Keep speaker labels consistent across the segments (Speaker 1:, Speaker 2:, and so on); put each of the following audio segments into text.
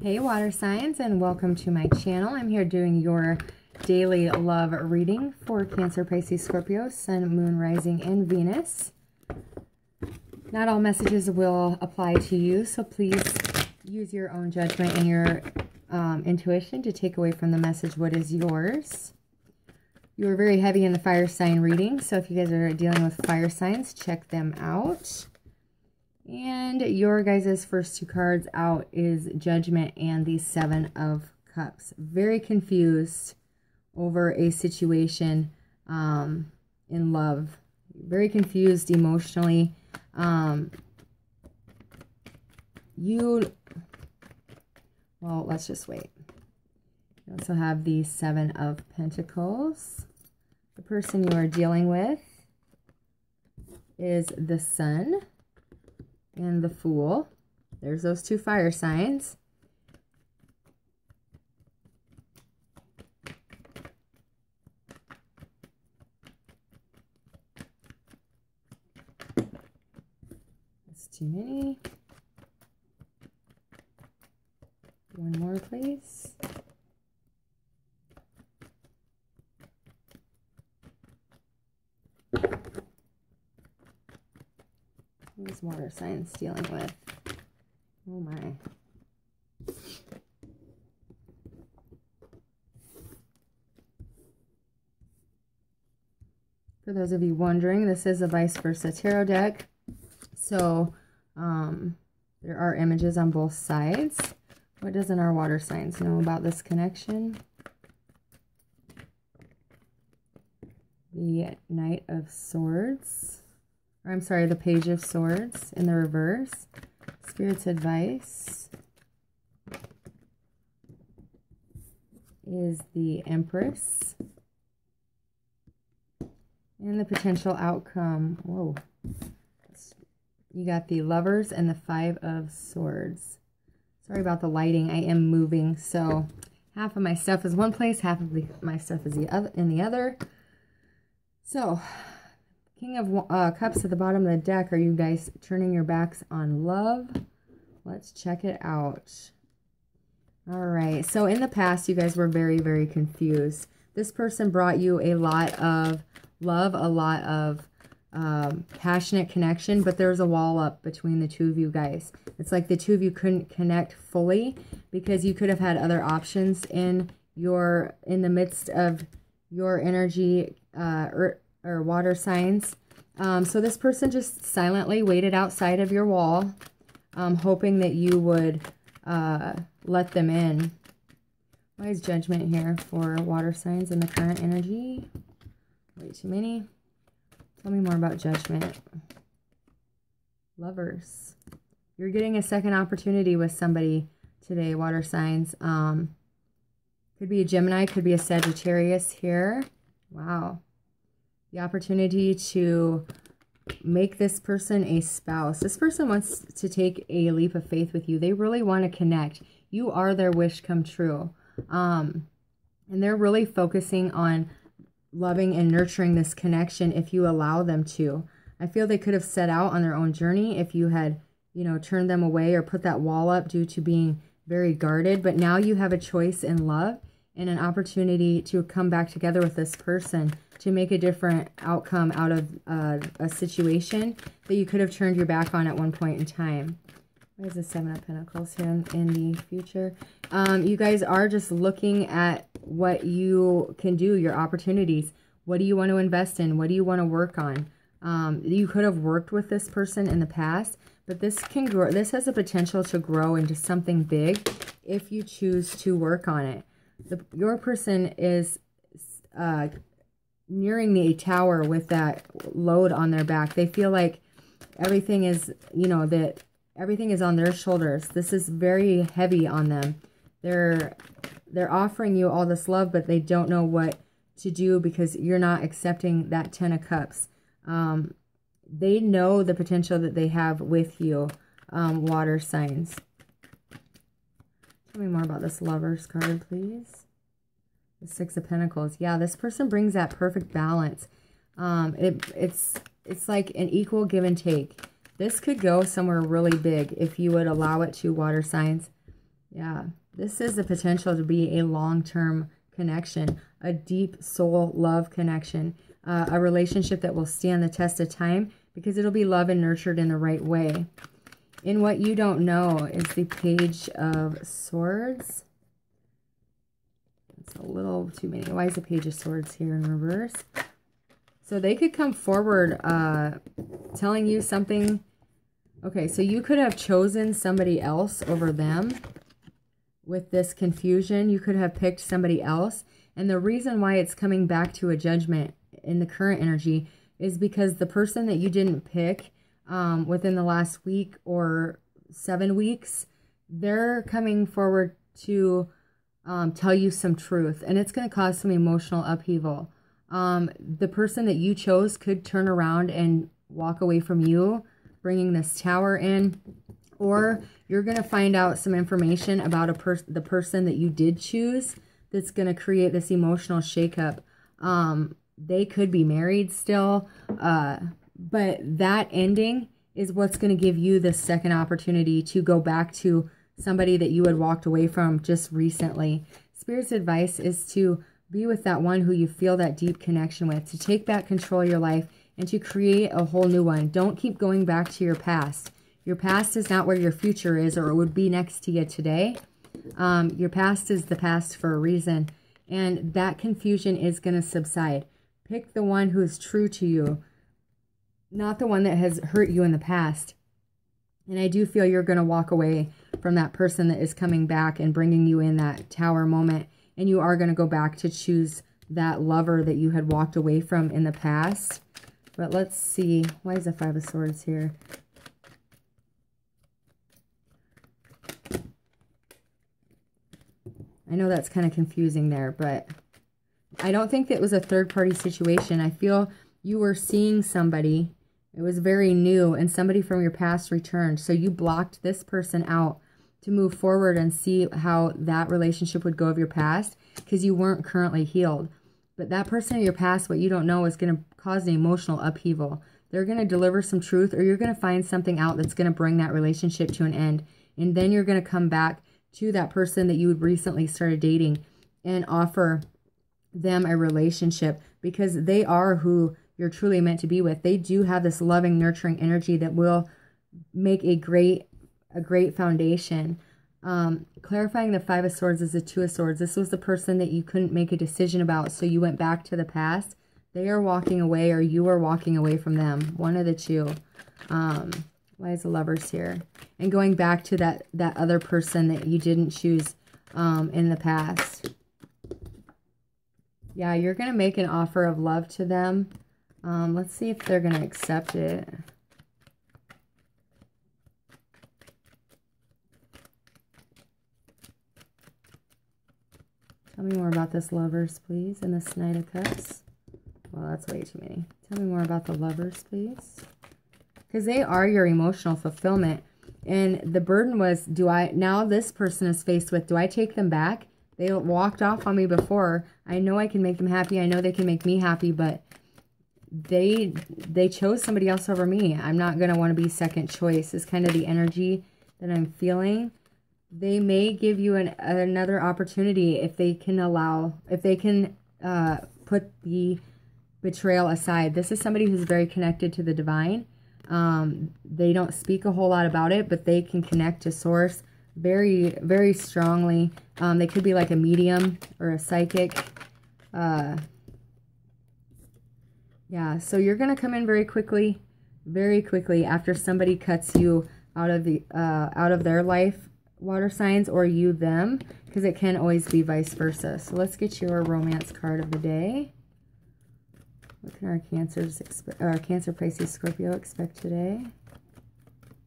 Speaker 1: Hey water signs, and welcome to my channel. I'm here doing your daily love reading for Cancer, Pisces, Scorpio, Sun, Moon, Rising, and Venus. Not all messages will apply to you, so please use your own judgment and your intuition to take away from the message what is yours. You are very heavy in the fire sign reading, so if you guys are dealing with fire signs, check them out. And your guys' first two cards out is Judgment and the Seven of Cups. Very confused over a situation in love. Very confused emotionally. Well, let's just wait. You also have the Seven of Pentacles. The person you are dealing with is the Sun and the Fool. There's those two fire signs. That's too many. One more, please. These water signs dealing with. Oh my. For those of you wondering, this is a vice versa tarot deck. So there are images on both sides. What doesn't our water signs know about this connection? The Knight of Swords. Or I'm sorry, the Page of Swords in the reverse. Spirit's advice is the Empress. And the potential outcome. Whoa. You got the Lovers and the Five of Swords. Sorry about the lighting. I am moving, so half of my stuff is one place, half of my stuff is in the other. So, King of Cups at the bottom of the deck. Are you guys turning your backs on love? Let's check it out. All right. So in the past, you guys were very, very confused. This person brought you a lot of love, a lot of passionate connection, but there's a wall up between the two of you guys. It's like the two of you couldn't connect fully because you could have had other options in the midst of your energy or water signs. So this person just silently waited outside of your wall, hoping that you would let them in. Why is Judgment here for water signs in the current energy? Way too many. Tell me more about Judgment. Lovers. You're getting a second opportunity with somebody today, water signs. Could be a Gemini, could be a Sagittarius here. Wow. The opportunity to make this person a spouse. This person wants to take a leap of faith with you. They really want to connect. You are their wish come true. And they're really focusing on loving and nurturing this connection if you allow them to. I feel they could have set out on their own journey if you had, turned them away or put that wall up due to being very guarded. But now you have a choice in love and an opportunity to come back together with this person to make a different outcome out of a situation that you could have turned your back on at one point in time. What is the Seven of Pentacles here in the future? You guys are just looking at what you can do, your opportunities. What do you want to invest in? What do you want to work on? You could have worked with this person in the past, but this can grow. This has the potential to grow into something big if you choose to work on it. Your person is nearing the tower with that load on their back. They feel like everything is, that everything is on their shoulders. This is very heavy on them. They're offering you all this love, but they don't know what to do because you're not accepting that Ten of Cups. They know the potential that they have with you, water signs. Tell me more about this Lovers card, please. The Six of Pentacles. Yeah, this person brings that perfect balance. It's like an equal give and take. This could go somewhere really big if you would allow it to, water signs. Yeah, this is the potential to be a long-term connection, a deep soul love connection, a relationship that will stand the test of time because it'll be loved and nurtured in the right way. In what you don't know is the Page of Swords. It's a little too many. Why is the Page of Swords here in reverse? So they could come forward telling you something. Okay, so you could have chosen somebody else over them. With this confusion, you could have picked somebody else. And the reason why it's coming back to a judgment in the current energy is because the person that you didn't pick within the last week or 7 weeks, they're coming forward to tell you some truth. And it's going to cause some emotional upheaval. The person that you chose could turn around and walk away from you, bringing this Tower in. Or you're going to find out some information about the person that you did choose that's going to create this emotional shakeup. They could be married still, but that ending is what's going to give you the second opportunity to go back to somebody that you had walked away from just recently. Spirit's advice is to be with that one who you feel that deep connection with, to take back control of your life and to create a whole new one. Don't keep going back to your past. Your past is not where your future is, or it would be next to you today. Your past is the past for a reason, and that confusion is going to subside. Pick the one who is true to you, not the one that has hurt you in the past. And I do feel you're going to walk away from that person that is coming back and bringing you in that Tower moment, and you are going to go back to choose that lover that you had walked away from in the past. But let's see. Why is the Five of Swords here? I know that's kind of confusing there, but I don't think it was a third-party situation. I feel you were seeing somebody. It was very new, and somebody from your past returned. So you blocked this person out to move forward and see how that relationship would go of your past because you weren't currently healed. But that person of your past, what you don't know, is going to cause an emotional upheaval. They're going to deliver some truth, or you're going to find something out that's going to bring that relationship to an end. And then you're going to come back to that person that you had recently started dating and offer them a relationship because they are who you're truly meant to be with. They do have this loving, nurturing energy that will make a great foundation. Clarifying the Five of Swords is the Two of Swords. This was the person that you couldn't make a decision about, so you went back to the past. They are walking away, or you are walking away from them. One of the two. Why is the Lovers here? And going back to that other person that you didn't choose in the past. Yeah, you're going to make an offer of love to them. Let's see if they're going to accept it. Tell me more about this Lovers, please, and this Knight of Cups. Well, that's way too many. Tell me more about the Lovers, please. Because they are your emotional fulfillment. And the burden was, now this person is faced with, do I take them back? They walked off on me before. I know I can make them happy. I know they can make me happy, but they chose somebody else over me. I'm not going to want to be second choice. Is kind of the energy that I'm feeling. They may give you another opportunity if they can put the betrayal aside. This is somebody who's very connected to the divine. They don't speak a whole lot about it, but they can connect to source very, very strongly. They could be like a medium or a psychic. Yeah, so you're going to come in very quickly after somebody cuts you out of their life, water signs, or you them, because it can always be vice versa. So let's get your romance card of the day. What can our Cancer, Pisces, Scorpio expect today?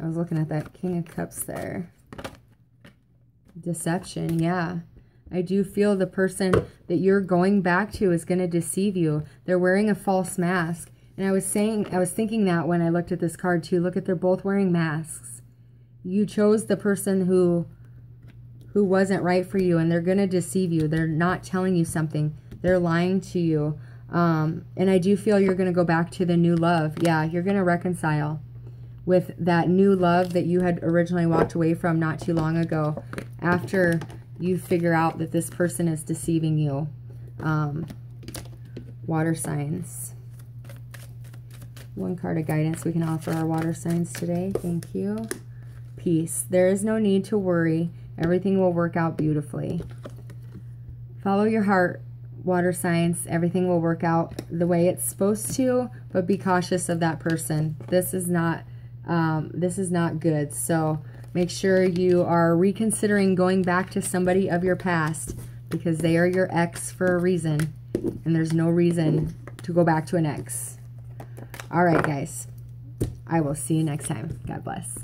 Speaker 1: I was looking at that King of Cups there. Deception, yeah. I do feel the person that you're going back to is going to deceive you. They're wearing a false mask. And I was thinking that when I looked at this card too. Look at, they're both wearing masks. You chose the person who wasn't right for you, and they're going to deceive you. They're not telling you something. They're lying to you. And I do feel you're going to go back to the new love. Yeah, you're going to reconcile. with that new love that you had originally walked away from not too long ago, after you figure out that this person is deceiving you. Water signs. One card of guidance we can offer our water signs today. Thank you. Peace. There is no need to worry. Everything will work out beautifully. Follow your heart, water signs. Everything will work out the way it's supposed to, but be cautious of that person. This is not good. So make sure you are reconsidering going back to somebody of your past, because they are your ex for a reason, and there's no reason to go back to an ex. All right, guys. I will see you next time. God bless.